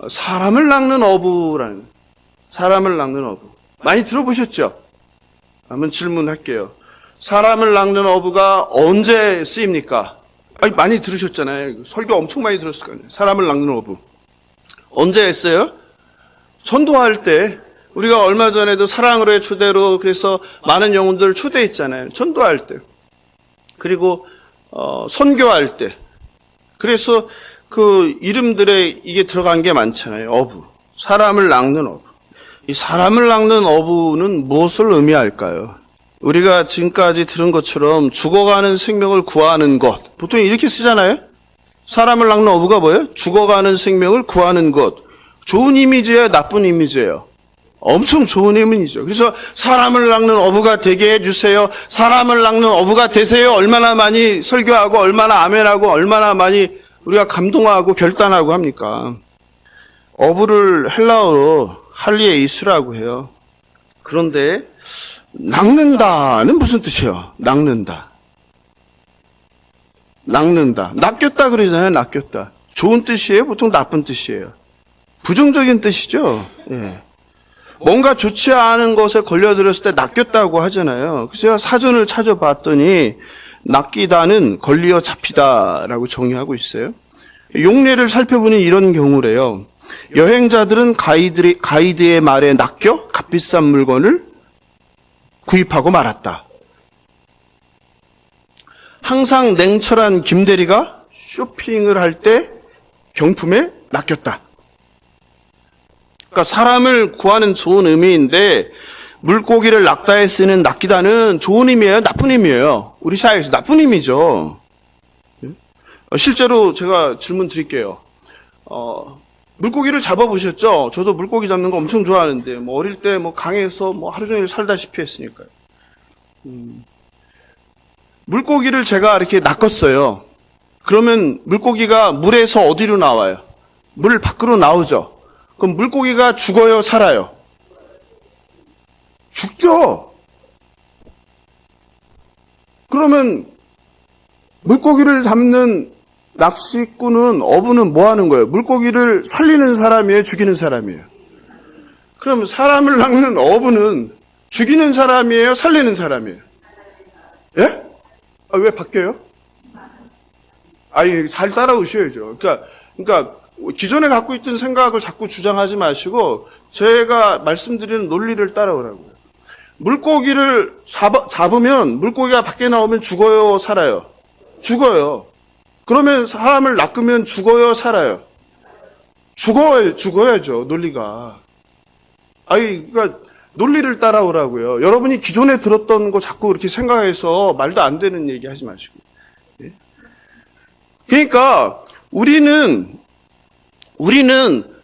사람을 낚는 어부라는, 사람을 낚는 어부. 많이 들어보셨죠? 한번 질문할게요. 사람을 낚는 어부가 언제 쓰입니까? 아니, 많이 들으셨잖아요. 설교 엄청 많이 들었을 거예요. 사람을 낚는 어부. 언제 했어요? 전도할 때. 우리가 얼마 전에도 사랑으로의 초대로 그래서 많은 영혼들을 초대했잖아요. 전도할 때. 그리고 선교할 때. 그래서 그 이름들에 이게 들어간 게 많잖아요. 어부. 사람을 낚는 어부. 이 사람을 낚는 어부는 무엇을 의미할까요? 우리가 지금까지 들은 것처럼 죽어가는 생명을 구하는 것. 보통 이렇게 쓰잖아요. 사람을 낚는 어부가 뭐예요? 죽어가는 생명을 구하는 것. 좋은 이미지예요? 나쁜 이미지예요? 엄청 좋은 이미지죠. 그래서 사람을 낚는 어부가 되게 해주세요. 사람을 낚는 어부가 되세요. 얼마나 많이 설교하고 얼마나 아멘하고 얼마나 많이 우리가 감동하고 결단하고 합니까? 어부를 헬라어로 할리에이스라고 해요. 그런데 낚는다는 무슨 뜻이에요? 낚는다. 낚는다. 낚였다 그러잖아요. 낚였다. 좋은 뜻이에요? 보통 나쁜 뜻이에요? 부정적인 뜻이죠. 예. 뭔가 좋지 않은 것에 걸려들었을 때 낚였다고 하잖아요. 그래서 제가 사전을 찾아봤더니 낚이다는 걸리어 잡히다라고 정의하고 있어요. 용례를 살펴보니 이런 경우래요. 여행자들은 가이드의 말에 낚여 값비싼 물건을 구입하고 말았다. 항상 냉철한 김대리가 쇼핑을 할 때 경품에 낚였다. 그러니까 사람을 구하는 좋은 의미인데 물고기를 낚다에 쓰는 낚이다는 좋은 의미예요? 나쁜 의미예요? 우리 사회에서 나쁜 의미죠. 실제로 제가 질문 드릴게요. 물고기를 잡아보셨죠? 저도 물고기 잡는 거 엄청 좋아하는데, 어릴 때 강에서 하루 종일 살다시피 했으니까요. 물고기를 제가 이렇게 낚았어요. 그러면 물고기가 물에서 어디로 나와요? 물 밖으로 나오죠? 그럼 물고기가 죽어요, 살아요? 죽죠? 그러면 물고기를 잡는 낚시꾼은, 어부는 뭐 하는 거예요? 물고기를 살리는 사람이에요? 죽이는 사람이에요? 그럼 사람을 낚는 어부는 죽이는 사람이에요? 살리는 사람이에요? 예? 왜 바뀌어요? 잘 따라오셔야죠. 그러니까 기존에 갖고 있던 생각을 자꾸 주장하지 마시고 제가 말씀드리는 논리를 따라오라고요. 물고기를 잡으면 물고기가 밖에 나오면 죽어요, 살아요? 죽어요. 그러면 사람을 낚으면 죽어요, 살아요? 죽어야죠, 논리가. 그러니까 논리를 따라오라고요. 여러분이 기존에 들었던 거 자꾸 이렇게 생각해서 말도 안 되는 얘기 하지 마시고. 그러니까 우리는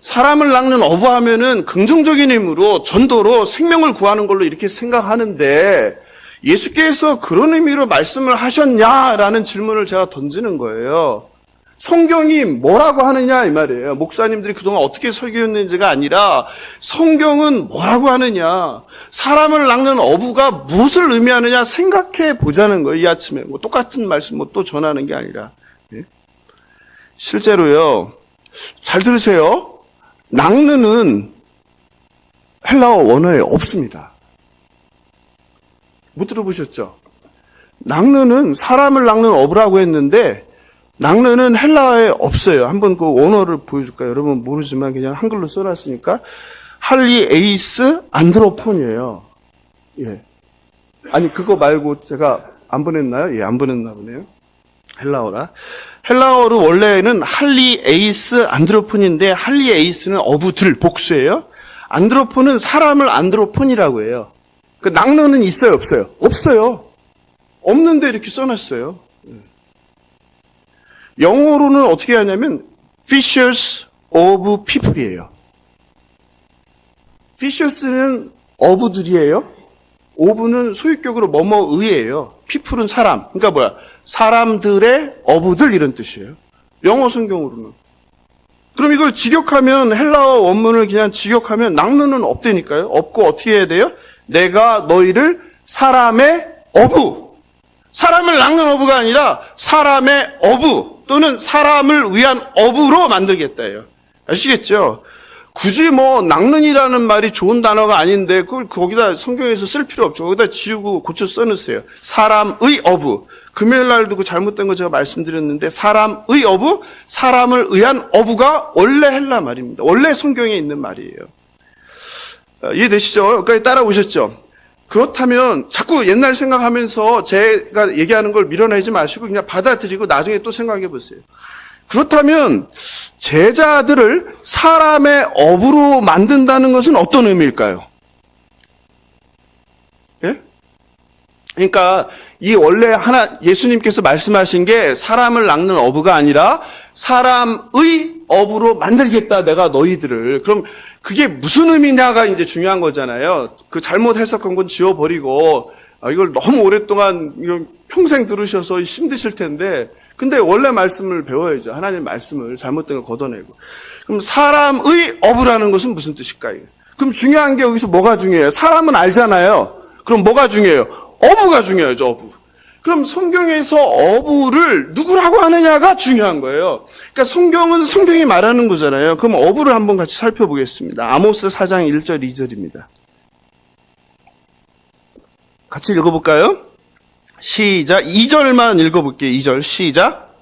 사람을 낚는 어부하면은 긍정적인 의미로 전도로 생명을 구하는 걸로 이렇게 생각하는데 예수께서 그런 의미로 말씀을 하셨냐라는 질문을 제가 던지는 거예요. 성경이 뭐라고 하느냐 이 말이에요. 목사님들이 그동안 어떻게 설교했는지가 아니라 성경은 뭐라고 하느냐, 사람을 낚는 어부가 무엇을 의미하느냐 생각해 보자는 거예요. 이 아침에 똑같은 말씀 또 전하는 게 아니라. 실제로요, 잘 들으세요. 낚는은 헬라어 원어에 없습니다. 못 들어보셨죠? 낚는은 사람을 낚는 어부라고 했는데 낚는은 헬라어에 없어요. 한번 그 원어를 보여줄까요? 여러분 모르지만 그냥 한글로 써놨으니까 할리에이스 안드로폰이에요. 예. 그거 말고 제가 안 보냈나요? 예, 안 보냈나 보네요. 헬라어라. 헬라어로 원래는 할리에이스 안드로폰인데 할리에이스는 어부들 복수예요. 안드로폰은 사람을 안드로폰이라고 해요. 그 낚는은 있어요, 없어요? 없어요. 없는데 이렇게 써놨어요. 영어로는 어떻게 하냐면 fishers of people이에요. fishers는 어부들이에요. of는 소유격으로 뭐뭐의예요. people은 사람. 그러니까 뭐야? 사람들의 어부들 이런 뜻이에요. 영어 성경으로는. 그럼 이걸 직역하면 헬라어 원문을 그냥 직역하면 낚는은 없다니까요. 없고 어떻게 해야 돼요? 내가 너희를 사람의 어부. 사람을 낚는 어부가 아니라 사람의 어부 또는 사람을 위한 어부로 만들겠다예요. 아시겠죠? 굳이 뭐 낚는이라는 말이 좋은 단어가 아닌데 그걸 거기다 성경에서 쓸 필요 없죠. 거기다 지우고 고쳐 써놓으세요. 사람의 어부. 금요일 날도 그 잘못된 거 제가 말씀드렸는데 사람의 어부, 사람을 의한 어부가 원래 헬라 말입니다. 원래 성경에 있는 말이에요. 이해되시죠? 여기까지 따라오셨죠? 그렇다면 자꾸 옛날 생각하면서 제가 얘기하는 걸 밀어내지 마시고 그냥 받아들이고 나중에 또 생각해 보세요. 그렇다면 제자들을 사람의 어부로 만든다는 것은 어떤 의미일까요? 예? 그러니까 이 원래 예수님께서 말씀하신 게 사람을 낚는 어부가 아니라 사람의 어부로 만들겠다 내가 너희들을. 그럼 그게 무슨 의미냐가 이제 중요한 거잖아요. 그 잘못 해석한 건 지워버리고 이걸 너무 오랫동안 이걸 평생 들으셔서 힘드실 텐데 근데 원래 말씀을 배워야죠. 하나님 말씀을 잘못된 걸 걷어내고. 그럼 사람의 어부라는 것은 무슨 뜻일까요? 그럼 중요한 게 여기서 뭐가 중요해요? 사람은 알잖아요. 그럼 뭐가 중요해요? 어부가 중요하죠. 어부. 그럼 성경에서 어부를 누구라고 하느냐가 중요한 거예요. 그러니까 성경은 성경이 말하는 거잖아요. 그럼 어부를 한번 같이 살펴보겠습니다. 아모스 4장 1절 2절입니다. 같이 읽어볼까요? 시작. 2절만 읽어볼게요. 2절 시작.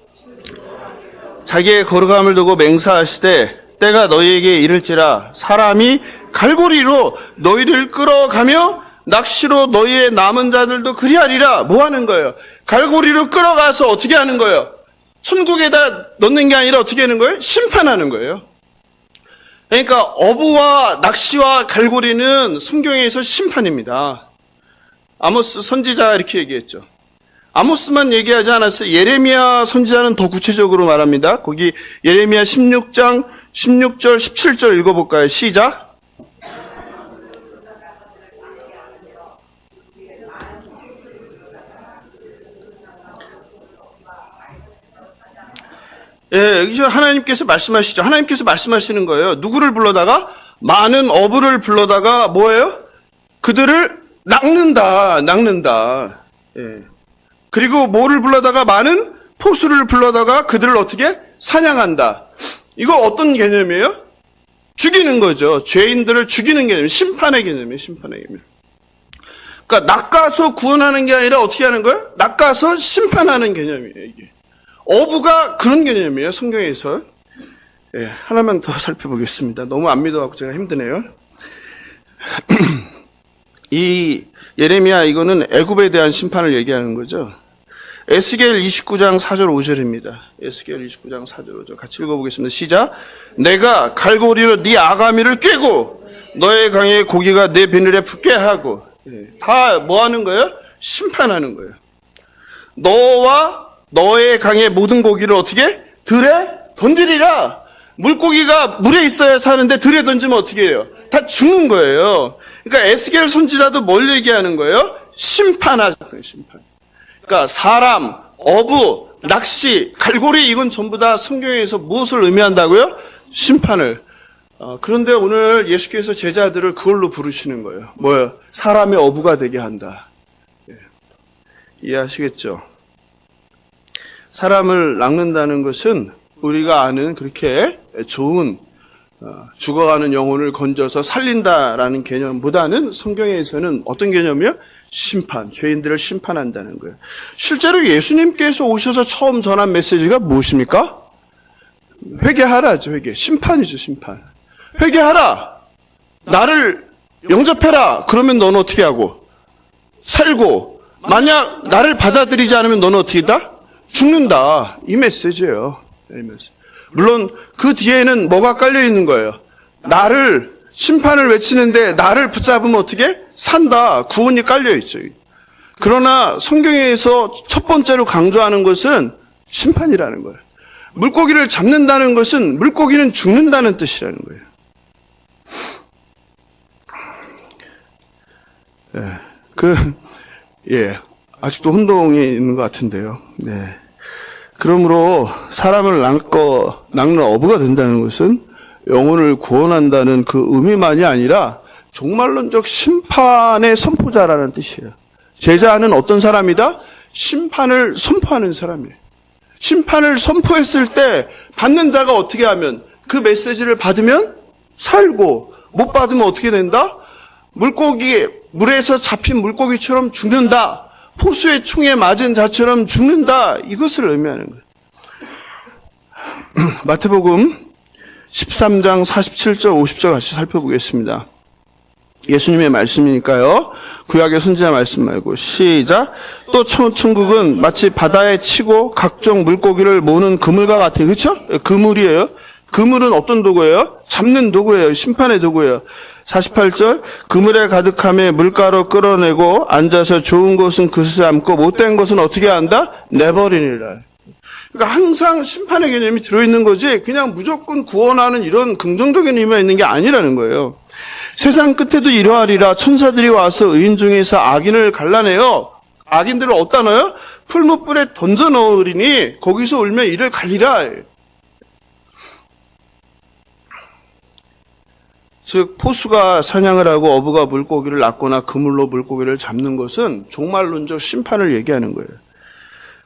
자기의 거룩함을 두고 맹세하시되 때가 너희에게 이를지라 사람이 갈고리로 너희를 끌어가며 낚시로 너희의 남은 자들도 그리하리라. 뭐 하는 거예요? 갈고리로 끌어가서 어떻게 하는 거예요? 천국에다 넣는 게 아니라 어떻게 하는 거예요? 심판하는 거예요. 그러니까 어부와 낚시와 갈고리는 성경에서 심판입니다. 아모스 선지자가 이렇게 얘기했죠. 아모스만 얘기하지 않았어요. 예레미야 선지자는 더 구체적으로 말합니다. 거기 예레미야 16장 16절 17절 읽어볼까요? 시작. 예, 여기서 하나님께서 말씀하시죠. 하나님께서 말씀하시는 거예요. 누구를 불러다가? 많은 어부를 불러다가 뭐예요? 그들을 낚는다. 예. 그리고 뭐를 불러다가? 많은 포수를 불러다가 그들을 어떻게? 사냥한다. 이거 어떤 개념이에요? 죽이는 거죠. 죄인들을 죽이는 개념, 심판의 개념이에요. 심판의 개념. 그러니까 낚아서 구원하는 게 아니라 어떻게 하는 거예요? 낚아서 심판하는 개념이에요. 이게. 어부가 그런 개념이에요. 성경에서. 예, 하나만 더 살펴보겠습니다. 너무 안 믿어갖고 제가 힘드네요. 이 예레미야 이거는 애굽에 대한 심판을 얘기하는 거죠. 에스겔 29장 4절 5절입니다. 에스겔 29장 4절 5절 같이 읽어보겠습니다. 시작. 내가 갈고리로 네 아가미를 꿰고 너의 강의 고기가 내 비늘에 붙게 하고. 다 뭐 하는 거예요? 심판하는 거예요. 너와 너의 강의 모든 고기를 어떻게? 들에 던지리라. 물고기가 물에 있어야 사는데 들에 던지면 어떻게 해요? 다 죽는 거예요. 그러니까 에스겔 선지자도 뭘 얘기하는 거예요? 심판하는 심판. 그러니까 사람, 어부, 낚시, 갈고리 이건 전부 다 성경에서 무엇을 의미한다고요? 심판을. 그런데 오늘 예수께서 제자들을 그걸로 부르시는 거예요. 뭐예요? 사람의 어부가 되게 한다. 예. 이해하시겠죠? 사람을 낚는다는 것은 우리가 아는 그렇게 좋은 죽어가는 영혼을 건져서 살린다라는 개념보다는 성경에서는 어떤 개념이요? 심판, 죄인들을 심판한다는 거예요. 실제로 예수님께서 오셔서 처음 전한 메시지가 무엇입니까? 회개하라죠, 회개. 심판이죠, 심판. 회개하라. 나를 영접해라. 그러면 너는 어떻게 하고? 살고. 만약 나를 받아들이지 않으면 너는 어떻게 한다? 죽는다. 이 메시지예요. 이 메시지. 물론 그 뒤에는 뭐가 깔려 있는 거예요? 나를 심판을 외치는데 나를 붙잡으면 어떻게? 산다. 구원이 깔려 있죠. 그러나 성경에서 첫 번째로 강조하는 것은 심판이라는 거예요. 물고기를 잡는다는 것은 물고기는 죽는다는 뜻이라는 거예요. 아직도 혼동이 있는 것 같은데요. 네. 그러므로 사람을 낚는 어부가 된다는 것은 영혼을 구원한다는 그 의미만이 아니라 종말론적 심판의 선포자라는 뜻이에요. 제자는 어떤 사람이다? 심판을 선포하는 사람이에요. 심판을 선포했을 때 받는 자가 어떻게 하면 그 메시지를 받으면 살고, 못 받으면 어떻게 된다? 물에서 잡힌 물고기처럼 죽는다. 포수의 총에 맞은 자처럼 죽는다. 이것을 의미하는 거예요. 마태복음 13장 47절 50절 같이 살펴보겠습니다. 예수님의 말씀이니까요. 구약의 선지자 말씀 말고 시작. 또 천국은 마치 바다에 치고 각종 물고기를 모으는 그물과 같아요. 그렇죠? 그물이에요. 그물은 어떤 도구예요? 잡는 도구예요. 심판의 도구예요. 48절 그물에 가득함에 물가로 끌어내고 앉아서 좋은 것은 그릇에 담고 못된 것은 어떻게 한다? 내버리니라. 그러니까 항상 심판의 개념이 들어있는 거지 그냥 무조건 구원하는 이런 긍정적인 의미가 있는 게 아니라는 거예요. 세상 끝에도 이러하리라. 천사들이 와서 의인 중에서 악인을 갈라내요. 악인들을 어디다 넣어요? 풀무불에 던져 넣으리니 거기서 울며 이를 갈리라. 즉 포수가 사냥을 하고 어부가 물고기를 낚거나 그물로 물고기를 잡는 것은 종말론적 심판을 얘기하는 거예요.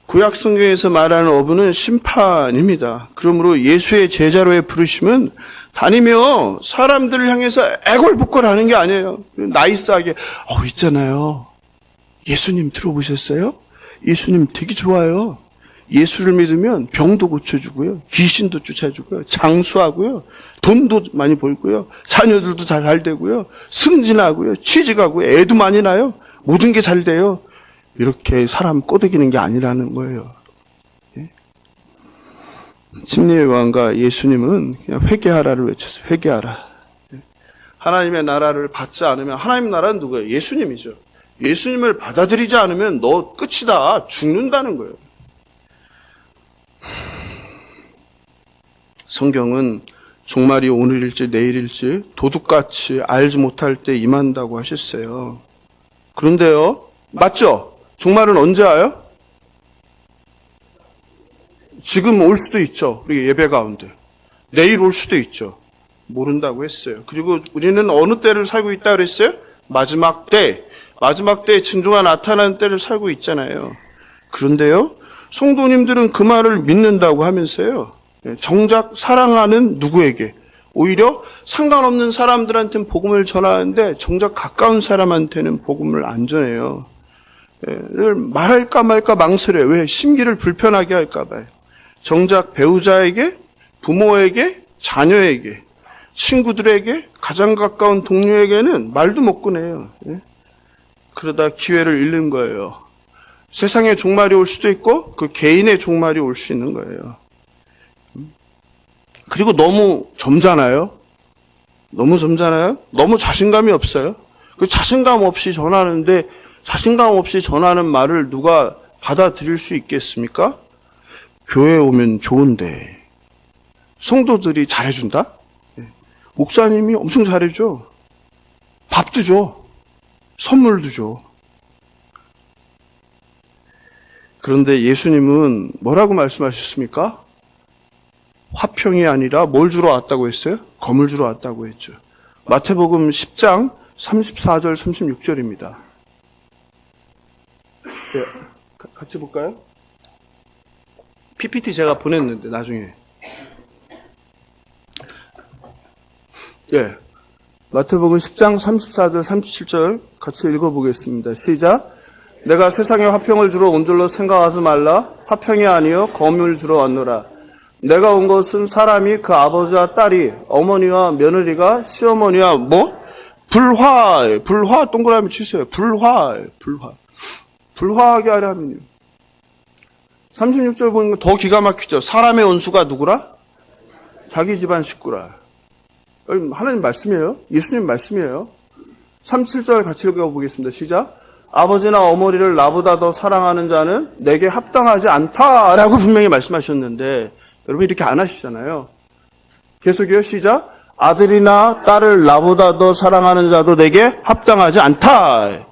구약 성경에서 말하는 어부는 심판입니다. 그러므로 예수의 제자로의 부르심은 다니며 사람들을 향해서 애걸복걸하는 게 아니에요. 나이스하게 있잖아요. 예수님 들어보셨어요? 예수님 되게 좋아요. 예수를 믿으면 병도 고쳐주고요. 귀신도 쫓아주고요. 장수하고요. 돈도 많이 벌고요. 자녀들도 다 잘 되고요. 승진하고요. 취직하고요. 애도 많이 나요. 모든 게 잘 돼요. 이렇게 사람 꼬드기는 게 아니라는 거예요. 예? 심리의 왕과 예수님은 그냥 회개하라를 외쳤어요. 회개하라. 예? 하나님의 나라를 받지 않으면 하나님의 나라는 누구예요? 예수님이죠. 예수님을 받아들이지 않으면 너 끝이다. 죽는다는 거예요. 성경은 종말이 오늘일지 내일일지 도둑같이 알지 못할 때 임한다고 하셨어요. 그런데요, 맞죠? 종말은 언제 와요? 지금 올 수도 있죠. 우리 예배 가운데. 내일 올 수도 있죠. 모른다고 했어요. 그리고 우리는 어느 때를 살고 있다 그랬어요? 마지막 때. 마지막 때에 징조가 나타나는 때를 살고 있잖아요. 그런데요, 성도님들은 그 말을 믿는다고 하면서요, 정작 사랑하는 누구에게, 오히려 상관없는 사람들한테는 복음을 전하는데 정작 가까운 사람한테는 복음을 안 전해요. 말할까 말까 망설여요. 왜? 심기를 불편하게 할까 봐요. 정작 배우자에게, 부모에게, 자녀에게, 친구들에게, 가장 가까운 동료에게는 말도 못 꺼내요. 그러다 기회를 잃는 거예요. 세상의 종말이 올 수도 있고 그 개인의 종말이 올 수 있는 거예요. 그리고 너무 젊잖아요. 너무 젊잖아요. 너무 자신감이 없어요. 그 자신감 없이 전하는데 자신감 없이 전하는 말을 누가 받아들일 수 있겠습니까? 교회에 오면 좋은데 성도들이 잘해준다? 목사님이 엄청 잘해줘. 밥도 줘. 선물도 줘. 그런데 예수님은 뭐라고 말씀하셨습니까? 화평이 아니라 뭘 주러 왔다고 했어요? 검을 주러 왔다고 했죠. 마태복음 10장 34절 36절입니다. 네, 같이 볼까요? PPT 제가 보냈는데 나중에. 예. 마태복음 10장 34절 37절 같이 읽어보겠습니다. 시작. 내가 세상에 화평을 주러 온 줄로 생각하지 말라. 화평이 아니요 검을 주러 왔노라. 내가 온 것은 사람이 그 아버지와 딸이 어머니와 며느리가 시어머니와 불화 동그라미 치세요. 불화하게 하려 하면요. 36절 보니까 더 기가 막히죠. 사람의 원수가 누구라? 자기 집안 식구라. 하나님 말씀이에요. 예수님 말씀이에요. 37절 같이 읽어보겠습니다. 시작. 아버지나 어머니를 나보다 더 사랑하는 자는 내게 합당하지 않다라고 분명히 말씀하셨는데 여러분 이렇게 안 하시잖아요. 계속해요. 시작. 아들이나 딸을 나보다 더 사랑하는 자도 내게 합당하지 않다.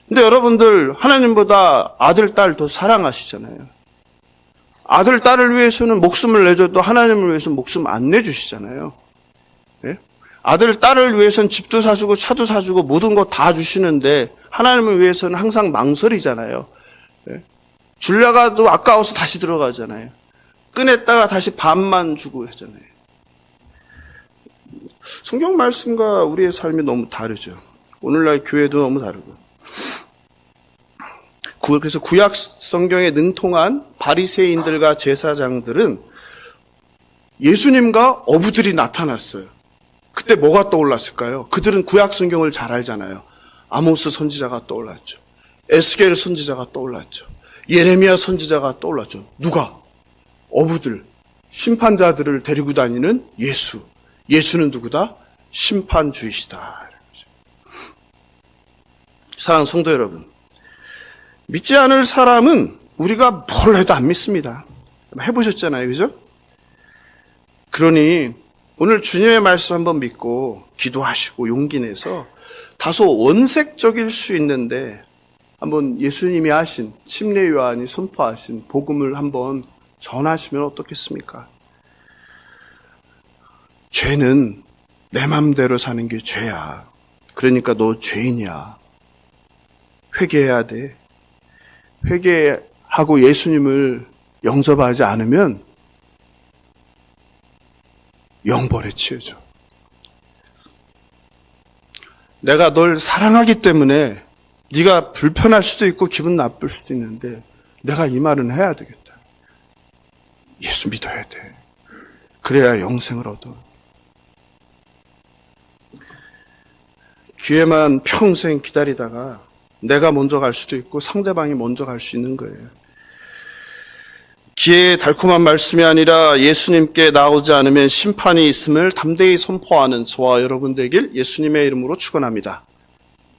근데 여러분들 하나님보다 아들, 딸 더 사랑하시잖아요. 아들, 딸을 위해서는 목숨을 내줘도 하나님을 위해서는 목숨 안 내주시잖아요. 네? 아들, 딸을 위해서는 집도 사주고 차도 사주고 모든 거 다 주시는데 하나님을 위해서는 항상 망설이잖아요. 네? 주려가도 아까워서 다시 들어가잖아요. 꺼냈다가 다시 반만 주고 하잖아요. 성경 말씀과 우리의 삶이 너무 다르죠. 오늘날 교회도 너무 다르고. 그래서 구약 성경에 능통한 바리새인들과 제사장들은 예수님과 어부들이 나타났어요. 그때 뭐가 떠올랐을까요? 그들은 구약 성경을 잘 알잖아요. 아모스 선지자가 떠올랐죠. 에스겔 선지자가 떠올랐죠. 예레미야 선지자가 떠올랐죠. 누가? 어부들, 심판자들을 데리고 다니는 예수. 예수는 누구다? 심판주이시다. 사랑하는 성도 여러분, 믿지 않을 사람은 우리가 뭘 해도 안 믿습니다. 해보셨잖아요, 그죠? 그러니 오늘 주님의 말씀 한번 믿고 기도하시고 용기 내서 다소 원색적일 수 있는데 한번 예수님이 하신, 침례 요한이 선포하신 복음을 한번 전하시면 어떻겠습니까? 죄는 내 맘대로 사는 게 죄야. 그러니까 너 죄인이야. 회개해야 돼. 회개하고 예수님을 영접하지 않으면 영벌에 치여져. 내가 널 사랑하기 때문에 네가 불편할 수도 있고 기분 나쁠 수도 있는데 내가 이 말은 해야 되겠다. 예수 믿어야 돼. 그래야 영생을 얻어. 기회만 평생 기다리다가 내가 먼저 갈 수도 있고 상대방이 먼저 갈 수 있는 거예요. 기회의 달콤한 말씀이 아니라 예수님께 나오지 않으면 심판이 있음을 담대히 선포하는 저와 여러분 되길 예수님의 이름으로 축원합니다.